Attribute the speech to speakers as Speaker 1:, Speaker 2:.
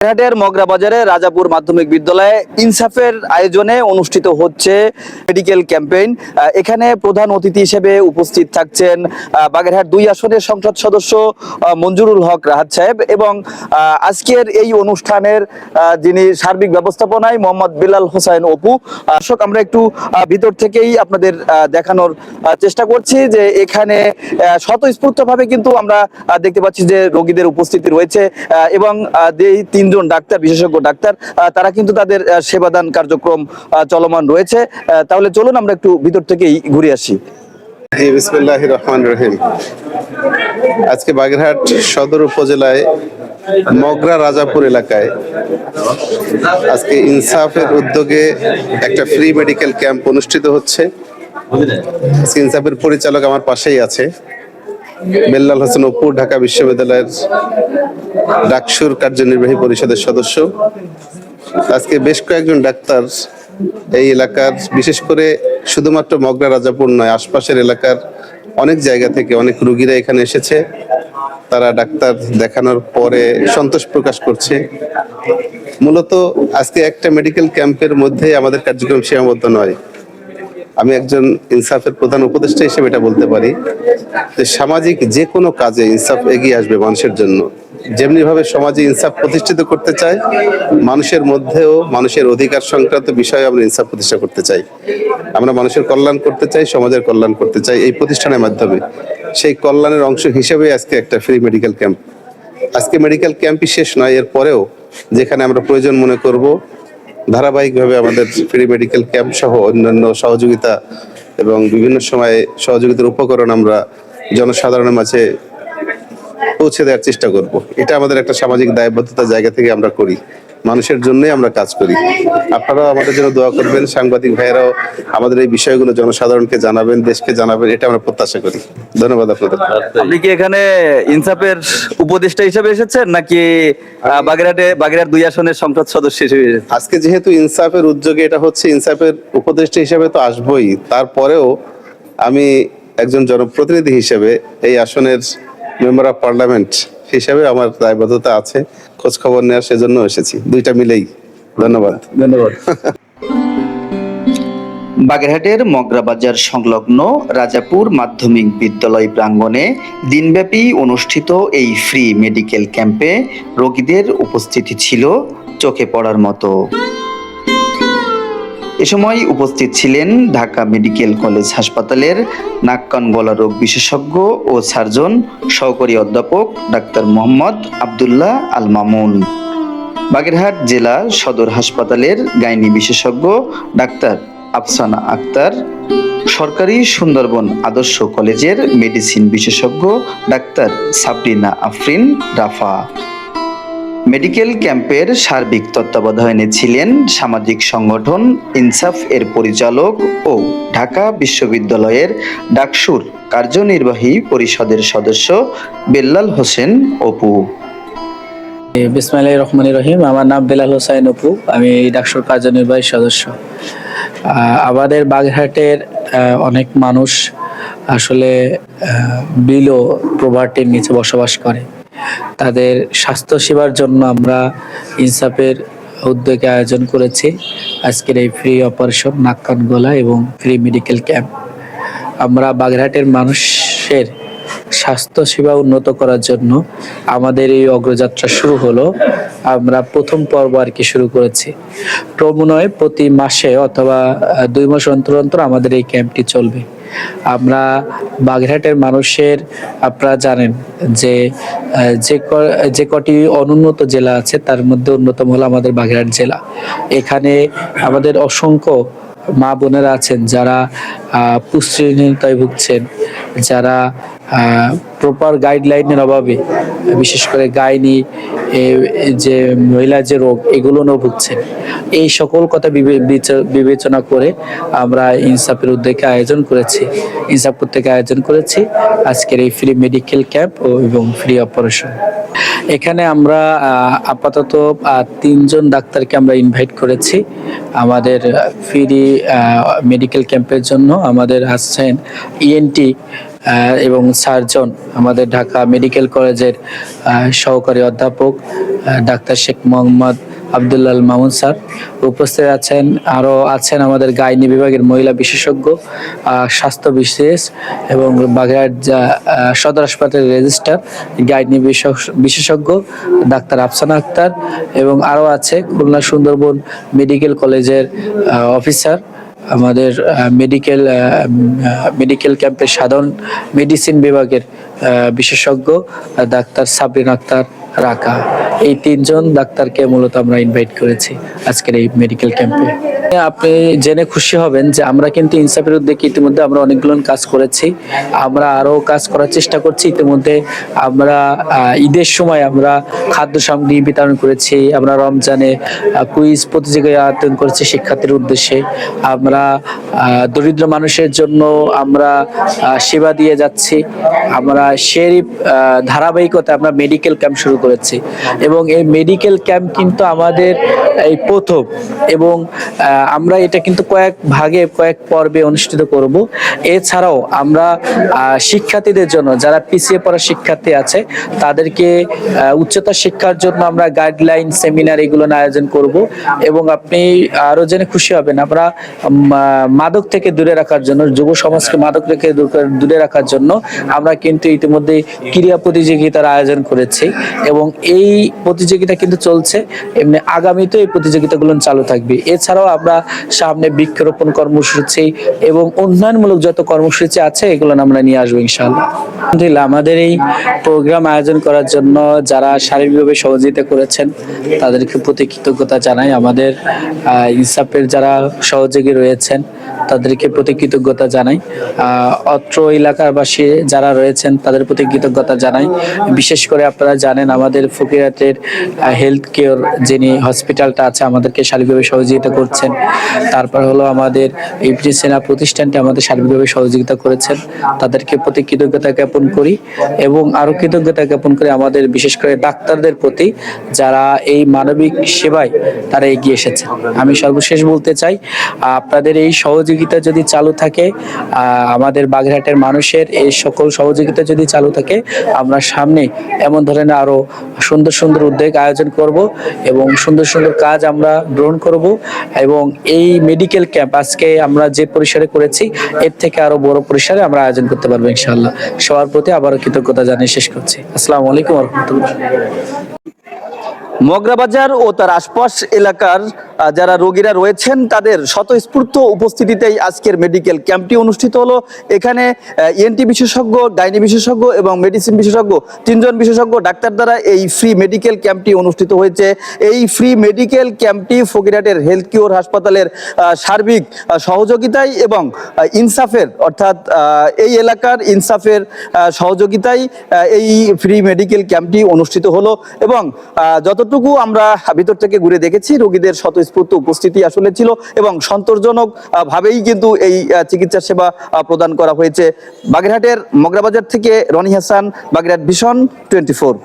Speaker 1: বাগেরহাটের মগরা বাজারে রাজাপুর মাধ্যমিক বিদ্যালয়ে ইনসাফের আয়োজনে অনুষ্ঠিত হচ্ছে মেডিকেল ক্যাম্পেইন। এখানে প্রধান অতিথি হিসেবে উপস্থিত থাকছেন বাগেরহাট 2 আসনের সংসদ সদস্য মঞ্জুরুল হক রাহাত সাহেব এবং আজকের এই অনুষ্ঠানের যিনি সার্বিক ব্যবস্থাপনায় মোহাম্মদ বেলাল হোসেন অপু। দর্শক, আমরা একটু ভিতর থেকেই আপনাদের দেখানোর চেষ্টা করছি যে এখানে স্বতঃস্ফূর্তভাবে কিন্তু আমরা দেখতে পাচ্ছি যে রোগীদের উপস্থিতি রয়েছে এবং তিনজন ডাক্তার, বিশেষজ্ঞ ডাক্তার, তারা কিন্তু তাদের সেবাদান কার্যক্রম চলমান রয়েছে। তাহলে চলুন আমরা একটু ভিতর থেকেই ঘুরে আসি।
Speaker 2: বিসমিল্লাহির রহমানির রহিম। আজকে বাগেরহাট সদর উপজেলায় মগরা রাজাপুর এলাকায় আজকে ইনসাফের উদ্যোগে একটা ফ্রি মেডিকেল ক্যাম্প অনুষ্ঠিত হচ্ছে। ইনসাফের পরিচালক আমার পাশেই আছে, বেল্লাল হোসেন অপু, ঢাকা বিশ্ববিদ্যালয়ের ডাকসুর কার্যনির্বাহী পরিষদের সদস্য। আজকে বেশ কয়েকজন ডাক্তার এই এলাকার, বিশেষ করে শুধুমাত্র মগরা রাজাপুর নয়, আশপাশের এলাকার অনেক জায়গা থেকে অনেক রোগীরা এখানে এসেছে। তারা ডাক্তার দেখানোর পরে সন্তোষ প্রকাশ করছে। মূলত আজকে একটা মেডিকেল ক্যাম্পের মধ্যে আমাদের কার্যক্রম সীমাবদ্ধ নয়। আমি একজন ইনসাফের প্রধান উপদেষ্টা হিসেবে এটা বলতে পারি যে সামাজিক যে কোনো কাজে ইনসাফ এগিয়ে আসবে মানুষের জন্য। যেমনি ভাবে সমাজে ইনসাফ প্রতিষ্ঠিত করতে চাই, মানুষের মধ্যেও মানুষের অধিকার সংক্রান্ত বিষয়ে আমরা ইনসাফ প্রতিষ্ঠা করতে চাই। আমরা মানুষের কল্যাণ করতে চাই, সমাজের কল্যাণ করতে চাই এই প্রতিষ্ঠানের মাধ্যমে। সেই কল্যাণের অংশ হিসেবে আজকে একটা ফ্রি মেডিকেল ক্যাম্প। আজকে মেডিকেল ক্যাম্পই শেষ নয়, এর পরেও যেখানে আমরা প্রয়োজন মনে করব ধারাবাহিকভাবে আমাদের ফ্রি মেডিকেল ক্যাম্প সহ অন্যান্য সহযোগিতা এবং বিভিন্ন সময়ে সহযোগিতার উপকরণ আমরা জনসাধারণের মাঝে পৌঁছে দেওয়ার চেষ্টা করব। এটা আমাদের একটা সামাজিক দায়বদ্ধতার জায়গা থেকে আমরা করি, মানুষের জন্যই আমরা কাজ করি। আপনারাও আমাদের জন্য দোয়া করবেন, সাংবাদিক ভাইয়েরাও আমাদের এই বিষয়গুলো জনসাধারণকে জানাবেন, দেশকে জানাবেন, এটা আমরা প্রত্যাশা করি। ধন্যবাদ আপনাদের।
Speaker 1: আপনি কি এখানে ইনসাফের উপদেষ্টা হিসেবে এসেছেন নাকি বাগেরহাট 2 আসনের সংসদ সদস্য হিসেবে?
Speaker 2: আজকে যেহেতু ইনসাফের উদ্যোগে এটা হচ্ছে, ইনসাফের উপদেষ্টা হিসেবে তো আসবই, তারপরেও আমি একজন জনপ্রতিনিধি হিসেবে এই আসনের মেম্বার অফ পার্লামেন্ট হিসেবে আমার দায়বদ্ধতা আছে, খোঁজ খবর নেওয়ার সেজন্য এসেছি। দুইটা মিলেই। ধন্যবাদ।
Speaker 1: বাগেরহাটের মগরা বাজার সংলগ্ন রাজাপুর মাধ্যমিক বিদ্যালয় প্রাঙ্গণে দিনব্যাপী অনুষ্ঠিত এই ফ্রি মেডিকেল ক্যাম্পে রোগীদের উপস্থিতি ছিল চোখে পড়ার মতো। এ সময় উপস্থিত ছিলেন ঢাকা মেডিকেল কলেজ হাসপাতালের নাক কান গলা রোগ বিশেষজ্ঞ ও সার্জন সহকারী অধ্যাপক ডাক্তার মোহাম্মদ আব্দুল্লাহ আল মামুন, বাগেরহাট জেলা সদর হাসপাতালের গাইনি বিশেষজ্ঞ ডাক্তার আফসানা আক্তার, সরকারি সুন্দরবন আদর্শ কলেজের মেডিসিন বিশেষজ্ঞ ডাক্তার সাবরিনা আফরিন রাফা। মেডিকেল ক্যাম্পের সার্বিক তত্ত্বাবধানে ছিলেন সামাজিক সংগঠন ইনসাফ এর পরিচালক ও ঢাকা বিশ্ববিদ্যালয়ের ডাকসুর কার্যনির্বাহী পরিষদের সদস্য বেল্লাল হোসেন অপু।
Speaker 3: বিসমিল্লাহির রহমানির রহিম। আমার নাম বেলাল হোসেন অপু, আমি ডাকসুর কার্যনির্বাহী সদস্য। আমাদের বাগেরহাটের অনেক মানুষ আসলে বিলো প্রভার্টির নিচে বসবাস করে। তাদের স্বাস্থ্য সেবার জন্য আমরা ইনসাফের উদ্যোগে আয়োজন করেছি আজকের এই ফ্রি অপারেশন নাক কান গলা এবং ফ্রি মেডিকেল ক্যাম্প। আমরা বাগেরহাটের মানুষের স্বাস্থ্য সেবা উন্নত করার জন্য আমাদের এই অগ্রযাত্রা শুরু হলো। আমরা প্রথম পর্ব আর কি শুরু করেছি। ক্রমান্বয়ে প্রতি মাসে অথবা 2 মাস অন্তর অন্তর আমাদের এই ক্যাম্পটি চলবে। আমরা বাগেরহাটের মানুষের, আপনারা জানেন যে যে কটি অনুন্নত জেলা আছে তার মধ্যে অন্যতম হলো আমাদের বাগেরহাট জেলা। এখানে আমাদের অসংখ্য মা বোনেরা আছেন যারা পুষ্টিহীনতায় ভুগছেন, যারা প্রপার গাইডলাইনের অভাবে, বিশেষ করে গাইনি যে মহিলা যে রোগ, এগুলো নিয়েও ভুগছেন। এই সকল কথা বিবেচনা করে আমরা ইনসাফের উদ্যোগে আয়োজন করেছি আজকের এই ফ্রি মেডিকেল ক্যাম্প এবং ফ্রি অপারেশন। এখানে আমরা আপাতত 3 জন ডাক্তারকে আমরা ইনভাইট করেছি আমাদের ফ্রি মেডিকেল ক্যাম্পের জন্য। আমাদের আসছেন ইএনটি এবং সার্জন আমাদের ঢাকা মেডিকেল কলেজের সহকারী অধ্যাপক ডাক্তার শেখ মোহাম্মদ আব্দুল্লাহ আল মামুন স্যার উপস্থিত আছেন। আরও আছেন আমাদের গাইনি বিভাগের মহিলা বিশেষজ্ঞ, স্বাস্থ্য বিশেষ এবং বাগেরহাট সদর হাসপাতালের রেজিস্ট্রার গাইনি বিশেষজ্ঞ ডাক্তার আফসানা আক্তার, এবং আরও আছে খুলনা সুন্দরবন মেডিকেল কলেজের অফিসার, আমাদের মেডিকেল ক্যাম্পের সাধারণ মেডিসিন বিভাগের বিশেষজ্ঞ ডাক্তার সাবরিন আক্তার রাকা। এই 3 জন ডাক্তারকে মূলত আমরা ইনভাইট করেছি আজকের এই মেডিকেল ক্যাম্পে। আপনি জেনে খুশি হবেন যে আমরা কিন্তু ইনসাফের উদ্যোগে ইতিমধ্যে আমরা অনেকগুলো কাজ করেছি, আমরা আরও কাজ করার চেষ্টা করছি। ইতিমধ্যে আমরা ঈদের সময় আমরা খাদ্য সামগ্রী বিতরণ করেছি, আমরা রমজানে কুইজ প্রতিযোগিতা আয়োজন করেছি শিক্ষার্থীর উদ্দেশ্যে, আমরা দরিদ্র মানুষের জন্য আমরা সেবা দিয়ে যাচ্ছি, আমরা সেই ধারাবাহিকতা আমরা মেডিকেল ক্যাম্প শুরু করেছি এবং এই মেডিকেল ক্যাম্প কিন্তু আমাদের এই প্রথম, এবং আমরা এটা কিন্তু কয়েক পর্বে অনুষ্ঠিত করব। এছাড়াও আমরা শিক্ষার্থীদের জন্য যারা পিছিয়ে পড়া শিক্ষার্থী আছে তাদেরকে উচ্চতর শিক্ষার জন্য আমরা গাইডলাইন সেমিনার এগুলো আয়োজন করব। এবং আপনি আরো জেনে খুশি হবেন আমরা মাদক থেকে দূরে রাখার জন্য, যুব সমাজকে মাদক থেকে দূরে রাখার জন্য আমরা কিন্তু ইতিমধ্যে ক্রীড়া প্রতিযোগিতার আয়োজন করেছি এবং এই প্রতিযোগিতা কিন্তু চলছে, এমনি আগামীতে এই প্রতিযোগিতাগুলো চালু থাকবে। এছাড়াও আমরা সামনে বৃক্ষরোপণ কর্মসূচি এবং উন্নয়নমূলক যত কর্মসূচি আছে এগুলো আমরা নিয়ে আসবো ইনশাআল্লাহ। আমাদের এই প্রোগ্রাম আয়োজন করার জন্য যারা শারীরিকভাবে সহযোগিতা করেছেন তাদেরকে প্রতি কৃতজ্ঞতা জানাই। আমাদের ইনসাফের যারা সহযোগী রয়েছেন তাদেরকে প্রতি কৃতজ্ঞতা জানাই। অত্র এলাকাবাসী যারা রয়েছেন তাদের প্রতি কৃতজ্ঞতা জানাই। বিশেষ করে আপনারা জানেন আমাদের ফকিরাতের হেলথ কেয়ার যিনি হসপিটালটা আছে আমাদেরকে সার্বিকভাবে সহযোগিতা করছেন। তারপর হলো আমাদের এই সেনা প্রতিষ্ঠানটি আমাদের সার্বিকভাবে সহযোগিতা করেছেন, তাদেরকে প্রতি কৃতজ্ঞতা জ্ঞাপন করি। এবং আরো কৃতজ্ঞতা জ্ঞাপন করি আমাদের বিশেষ করে ডাক্তারদের প্রতি যারা এই মানবিক সেবায় তারা এগিয়ে এসেছেন। আমি সর্বশেষ বলতে চাই আপনাদের এই সহযোগিতা যদি চালু থাকে, আমাদের বাগেরহাটের মানুষের এই সকল সহযোগিতা যদি চালু থাকে, আমরা সামনে এমন ধরনের আরো সুন্দর সুন্দর উদ্যোগ আয়োজন করব এবং সুন্দর সুন্দর কাজ আমরা গ্রহণ করব। এবং এই মেডিকেল ক্যাম্প আজকে আমরা যে পরিসরে করেছি এর থেকে আরো বড় পরিসরে আমরা আয়োজন করতে পারবো ইনশাআল্লাহ। সবার প্রতি আবারও কৃতজ্ঞতা জানিয়ে শেষ করছি। আসসালামু আলাইকুম ওয়া রাহমাতুল্লাহ।
Speaker 1: মগরাবাজার ও তার আশপাশ এলাকার যারা রোগীরা রয়েছেন তাদের স্বতঃস্ফূর্ত উপস্থিতিতেই আজকের মেডিকেল ক্যাম্পটি অনুষ্ঠিত হলো। এখানে ইএনটি বিশেষজ্ঞ, গাইনি বিশেষজ্ঞ এবং মেডিসিন বিশেষজ্ঞ 3 জন বিশেষজ্ঞ ডাক্তার দ্বারা এই ফ্রি মেডিকেল ক্যাম্পটি অনুষ্ঠিত হয়েছে। এই ফ্রি মেডিকেল ক্যাম্পটি ফকিরহাটের হেলথ কেয়ার হাসপাতালের সার্বিক সহযোগিতায় এবং ইনসাফের অর্থাৎ এই এলাকার ইনসাফের সহযোগিতায় এই ফ্রি মেডিকেল ক্যাম্পটি অনুষ্ঠিত হলো। এবং যতটুকু আমরা ভিতর থেকে ঘুরে দেখেছি রোগীদের স্বতঃস্ফূর্ত উপস্থিতি আসলে ছিল এবং সন্তোষজনক ভাবেই কিন্তু এই চিকিৎসা সেবা প্রদান করা হয়েছে। বাগেরহাটের মগরাবাজার থেকে রনি হাসান, বাগেরহাট ভিশন 24।